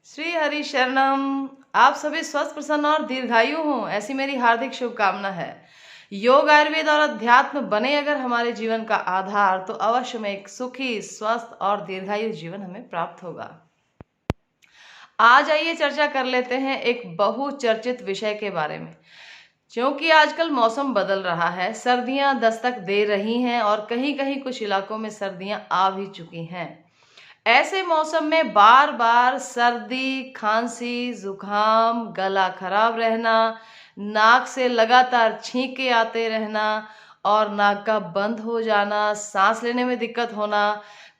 श्री हरि शरणम। आप सभी स्वस्थ, प्रसन्न और दीर्घायु हों, ऐसी मेरी हार्दिक शुभकामना है। योग, आयुर्वेद और अध्यात्म बने अगर हमारे जीवन का आधार, तो अवश्य में एक सुखी, स्वस्थ और दीर्घायु जीवन हमें प्राप्त होगा। आज आइए चर्चा कर लेते हैं एक बहुचर्चित विषय के बारे में। क्योंकि आजकल मौसम बदल रहा है, सर्दियां दस्तक दे रही हैं और कहीं कहीं कुछ इलाकों में सर्दियां आ भी चुकी हैं। ऐसे मौसम में बार बार सर्दी, खांसी, जुकाम, गला खराब रहना, नाक से लगातार छींके आते रहना और नाक का बंद हो जाना, सांस लेने में दिक्कत होना,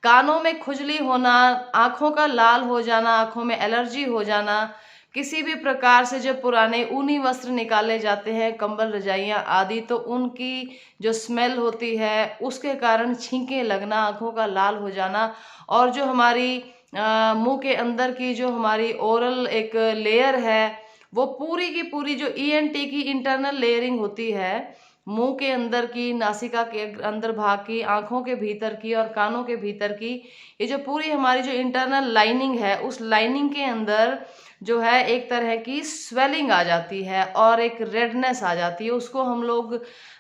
कानों में खुजली होना, आंखों का लाल हो जाना, आंखों में एलर्जी हो जाना, किसी भी प्रकार से जब पुराने ऊनी वस्त्र निकाले जाते हैं, कंबल, रजाइयाँ आदि, तो उनकी जो स्मेल होती है उसके कारण छींके लगना, आंखों का लाल हो जाना, और जो हमारी मुंह के अंदर की जो हमारी ओरल एक लेयर है, वो पूरी की पूरी जो ईएनटी की इंटरनल लेयरिंग होती है, मुंह के अंदर की, नासिका के अंदर भाग की, आंखों के भीतर की और कानों के भीतर की, ये जो पूरी हमारी जो इंटरनल लाइनिंग है, उस लाइनिंग के अंदर जो है एक तरह की स्वेलिंग आ जाती है और एक रेडनेस आ जाती है। उसको हम लोग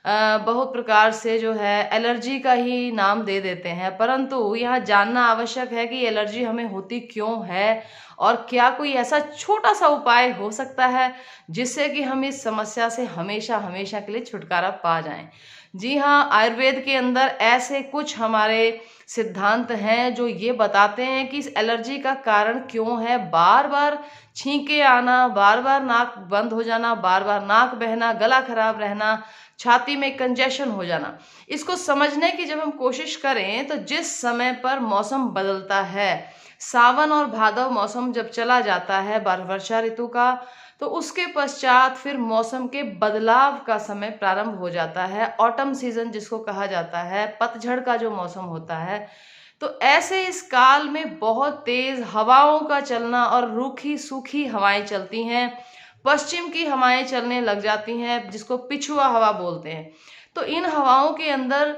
बहुत प्रकार से जो है एलर्जी का ही नाम दे देते हैं, परंतु यहाँ जानना आवश्यक है कि एलर्जी हमें होती क्यों है और क्या कोई ऐसा छोटा सा उपाय हो सकता है जिससे कि हम इस समस्या से हमेशा हमेशा के लिए छुटकारा पा जाएं। जी हाँ, आयुर्वेद के अंदर ऐसे कुछ हमारे सिद्धांत हैं जो ये बताते हैं कि इस एलर्जी का कारण क्यों है बार बार छींके आना, बार बार नाक बंद हो जाना, बार बार नाक बहना, गला खराब रहना, छाती में कंजेशन हो जाना। इसको समझने की जब हम कोशिश करें तो जिस समय पर मौसम बदलता है, सावन और भादव मौसम जब चला जाता है वर्षा ऋतु का, तो उसके पश्चात फिर मौसम के बदलाव का समय प्रारंभ हो जाता है। ऑटम सीजन जिसको कहा जाता है, पतझड़ का जो मौसम होता है, तो ऐसे इस काल में बहुत तेज हवाओं का चलना और रूखी सूखी हवाएं चलती हैं, पश्चिम की हवाएं चलने लग जाती हैं जिसको पिछुआ हवा बोलते हैं। तो इन हवाओं के अंदर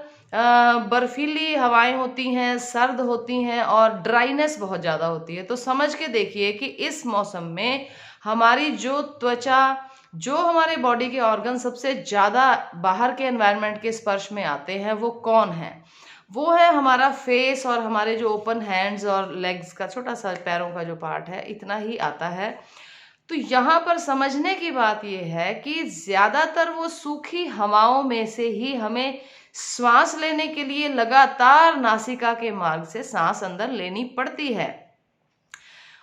बर्फीली हवाएं होती हैं, सर्द होती हैं और ड्राइनेस बहुत ज़्यादा होती है। तो समझ के देखिए कि इस मौसम में हमारी जो त्वचा, जो हमारे बॉडी के ऑर्गन सबसे ज़्यादा बाहर के एनवायरनमेंट के स्पर्श में आते हैं, वो कौन है? वो है हमारा फेस और हमारे जो ओपन हैंड्स और लेग्स का छोटा सा पैरों का जो पार्ट है, इतना ही आता है। तो यहाँ पर समझने की बात यह है कि ज़्यादातर वो सूखी हवाओं में से ही हमें श्वास लेने के लिए लगातार नासिका के मार्ग से सांस अंदर लेनी पड़ती है।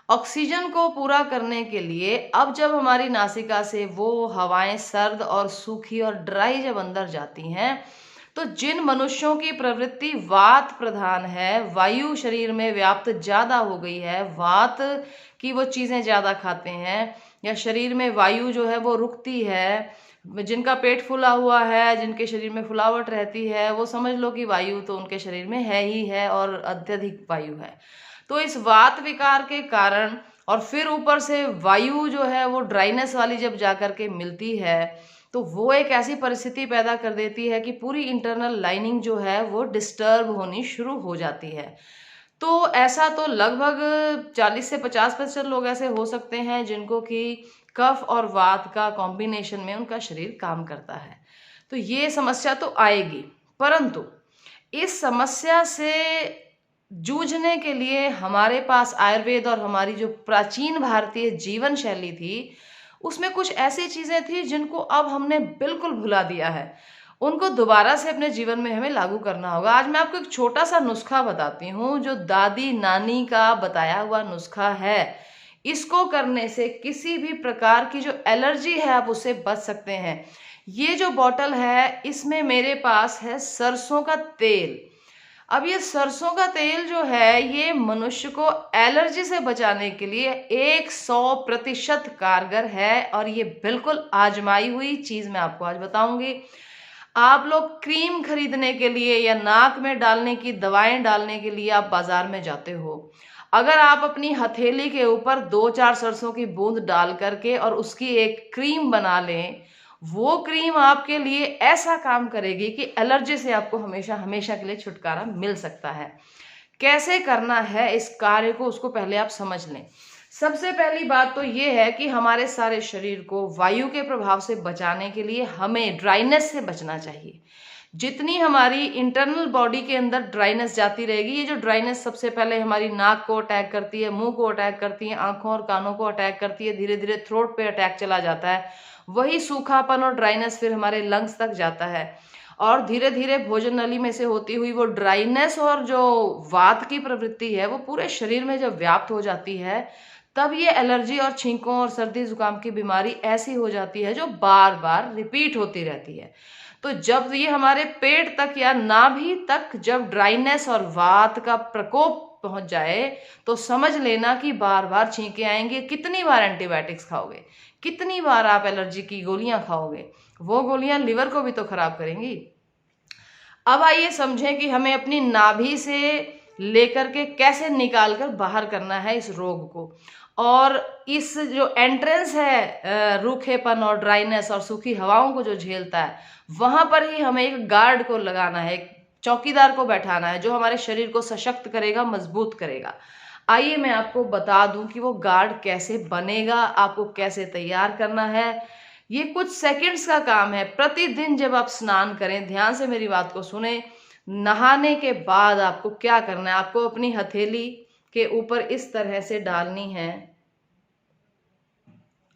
ऑक्सीजन को पूरा करने के लिए अब जब हमारी नासिका से वो हवाएं सर्द और सूखी और ड्राई जब अंदर जाती हैं, तो जिन मनुष्यों की प्रवृत्ति वात प्रधान है, वायु शरीर में व्याप्त ज्यादा हो गई है, वात की वो चीजें ज्यादा खाते हैं, या शरीर में वायु जो है वो रुकती है, जिनका पेट फूला हुआ है, जिनके शरीर में फुलावट रहती है, वो समझ लो कि वायु तो उनके शरीर में है ही है और अत्यधिक वायु है। तो इस वात विकार के कारण और फिर ऊपर से वायु जो है वो ड्राइनेस वाली जब जाकर के मिलती है, तो वो एक ऐसी परिस्थिति पैदा कर देती है कि पूरी इंटरनल लाइनिंग जो है वो डिस्टर्ब होनी शुरू हो जाती है। तो ऐसा तो लगभग 40 से 50% लोग ऐसे हो सकते हैं जिनको कि कफ और वात का कॉम्बिनेशन में उनका शरीर काम करता है। तो ये समस्या तो आएगी, परंतु इस समस्या से जूझने के लिए हमारे पास आयुर्वेद और हमारी जो प्राचीन भारतीय जीवन शैली थी, उसमें कुछ ऐसी चीजें थी जिनको अब हमने बिल्कुल भुला दिया है। उनको दोबारा से अपने जीवन में हमें लागू करना होगा। आज मैं आपको एक छोटा सा नुस्खा बताती हूँ, जो दादी नानी का बताया हुआ नुस्खा है। इसको करने से किसी भी प्रकार की जो एलर्जी है आप उससे बच सकते हैं। ये जो बोतल है, इसमें मेरे पास है सरसों का तेल। अब ये सरसों का तेल जो है, ये मनुष्य को एलर्जी से बचाने के लिए 100% कारगर है और ये बिल्कुल आजमाई हुई चीज मैं आपको आज बताऊंगी। आप लोग क्रीम खरीदने के लिए या नाक में डालने की दवाएं डालने के लिए आप बाजार में जाते हो, अगर आप अपनी हथेली के ऊपर 2-4 सरसों की बूंद डाल करके और उसकी एक क्रीम बना लें, वो क्रीम आपके लिए ऐसा काम करेगी कि एलर्जी से आपको हमेशा हमेशा के लिए छुटकारा मिल सकता है। कैसे करना है इस कार्य को, उसको पहले आप समझ लें। सबसे पहली बात तो ये है कि हमारे सारे शरीर को वायु के प्रभाव से बचाने के लिए हमें ड्राइनेस से बचना चाहिए। जितनी हमारी इंटरनल बॉडी के अंदर ड्राइनेस जाती रहेगी, ये जो ड्राइनेस सबसे पहले हमारी नाक को अटैक करती है, मुंह को अटैक करती है, आंखों और कानों को अटैक करती है, धीरे धीरे थ्रोट पे अटैक चला जाता है, वही सूखापन और ड्राइनेस फिर हमारे लंग्स तक जाता है और धीरे धीरे भोजन नली में से होती हुई वो ड्राइनेस और जो वात की प्रवृत्ति है वो पूरे शरीर में जब व्याप्त हो जाती है, तब ये एलर्जी और छींकों और सर्दी जुकाम की बीमारी ऐसी हो जाती है जो बार बार रिपीट होती रहती है। तो जब ये हमारे पेट तक या नाभि तक जब ड्राइनेस और वात का प्रकोप पहुंच जाए तो समझ लेना कि बार बार छींके आएंगे। कितनी बार एंटीबायोटिक्स खाओगे, कितनी बार आप एलर्जी की गोलियां खाओगे, वो गोलियां लिवर को भी तो खराब करेंगी। अब आइए समझें कि हमें अपनी नाभि से लेकर के कैसे निकाल कर बाहर करना है इस रोग को। और इस जो एंट्रेंस है रूखेपन और ड्राइनेस और सूखी हवाओं को जो झेलता है, वहां पर ही हमें एक गार्ड को लगाना है, एक चौकीदार को बैठाना है जो हमारे शरीर को सशक्त करेगा, मजबूत करेगा। आइए मैं आपको बता दूं कि वो गार्ड कैसे बनेगा, आपको कैसे तैयार करना है। ये कुछ सेकंड्स का काम है। प्रतिदिन जब आप स्नान करें, ध्यान से मेरी बात को सुने, नहाने के बाद आपको क्या करना है, आपको अपनी हथेली के ऊपर इस तरह से डालनी है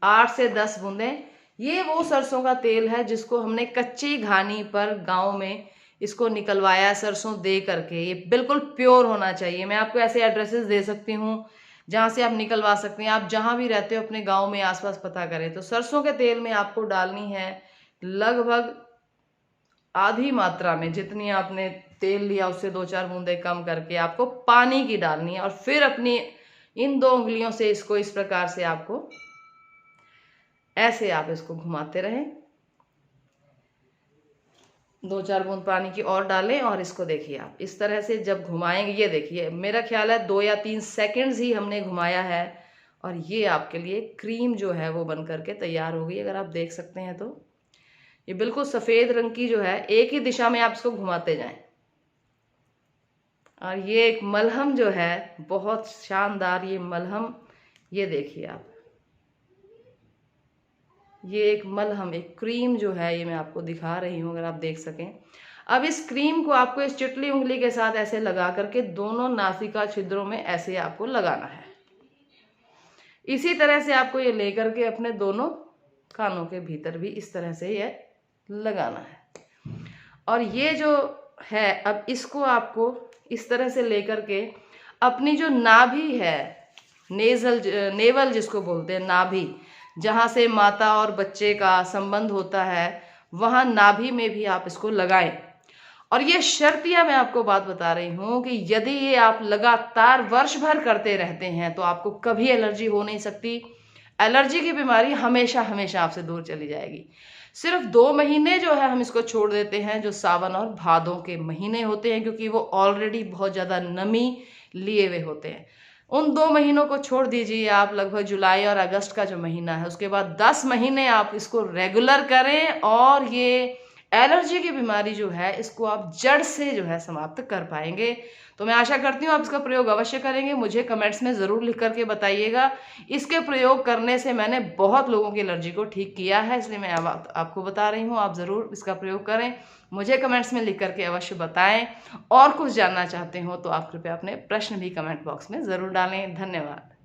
8 से 10 बूंदें। ये वो सरसों का तेल है जिसको हमने कच्ची घानी पर गांव में इसको निकलवाया सरसों दे करके। ये बिल्कुल प्योर होना चाहिए। मैं आपको ऐसे एड्रेसेस दे सकती हूँ जहां से आप निकलवा सकते हैं। आप जहां भी रहते हो अपने गांव में आसपास पता करें। तो सरसों के तेल में आपको डालनी है लगभग आधी मात्रा में, जितनी आपने तेल लिया उससे 2-4 बूंदे कम करके आपको पानी की डालनी है। और फिर अपनी इन 2 उंगलियों से इसको इस प्रकार से आपको ऐसे आप इसको घुमाते रहें। 2-4 बूंद पानी की और डालें और इसको देखिए आप इस तरह से जब घुमाएंगे, ये देखिए मेरा ख्याल है 2 या 3 सेकंड्स ही हमने घुमाया है और ये आपके लिए क्रीम जो है वो बन करके तैयार हो गई। अगर आप देख सकते हैं तो ये बिल्कुल सफेद रंग की जो है, एक ही दिशा में आप इसको घुमाते जाएं। और ये एक मलहम जो है बहुत शानदार, ये मलहम ये देखिए आप, ये एक मलहम, एक क्रीम जो है ये मैं आपको दिखा रही हूँ अगर आप देख सकें। अब इस क्रीम को आपको इस चिटली उंगली के साथ ऐसे लगा करके दोनों नासिका छिद्रों में ऐसे आपको लगाना है। इसी तरह से आपको ये लेकर के अपने दोनों कानों के भीतर भी इस तरह से ये लगाना है। और ये जो है अब इसको आपको इस तरह से लेकर के अपनी जो नाभि है, नेवल जिसको बोलते हैं, नाभि जहाँ से माता और बच्चे का संबंध होता है, वहाँ नाभि में भी आप इसको लगाएं। और ये शर्तिया मैं आपको बात बता रही हूँ कि यदि ये आप लगातार वर्ष भर करते रहते हैं तो आपको कभी एलर्जी हो नहीं सकती। एलर्जी की बीमारी हमेशा हमेशा आपसे दूर चली जाएगी। सिर्फ 2 महीने जो है हम इसको छोड़ देते हैं, जो सावन और भादों के महीने होते हैं, क्योंकि वो ऑलरेडी बहुत ज़्यादा नमी लिए हुए होते हैं। उन 2 महीनों को छोड़ दीजिए आप, लगभग जुलाई और अगस्त का जो महीना है, उसके बाद 10 महीने आप इसको रेगुलर करें और ये एलर्जी की बीमारी जो है इसको आप जड़ से जो है समाप्त कर पाएंगे। तो मैं आशा करती हूँ आप इसका प्रयोग अवश्य करेंगे। मुझे कमेंट्स में ज़रूर लिख करके बताइएगा। इसके प्रयोग करने से मैंने बहुत लोगों की एलर्जी को ठीक किया है, इसलिए मैं आपको बता रही हूँ। आप ज़रूर इसका प्रयोग करें, मुझे कमेंट्स में लिख करके अवश्य बताएं। और कुछ जानना चाहते हो तो आप कृपया अपने प्रश्न भी कमेंट बॉक्स में ज़रूर डालें। धन्यवाद।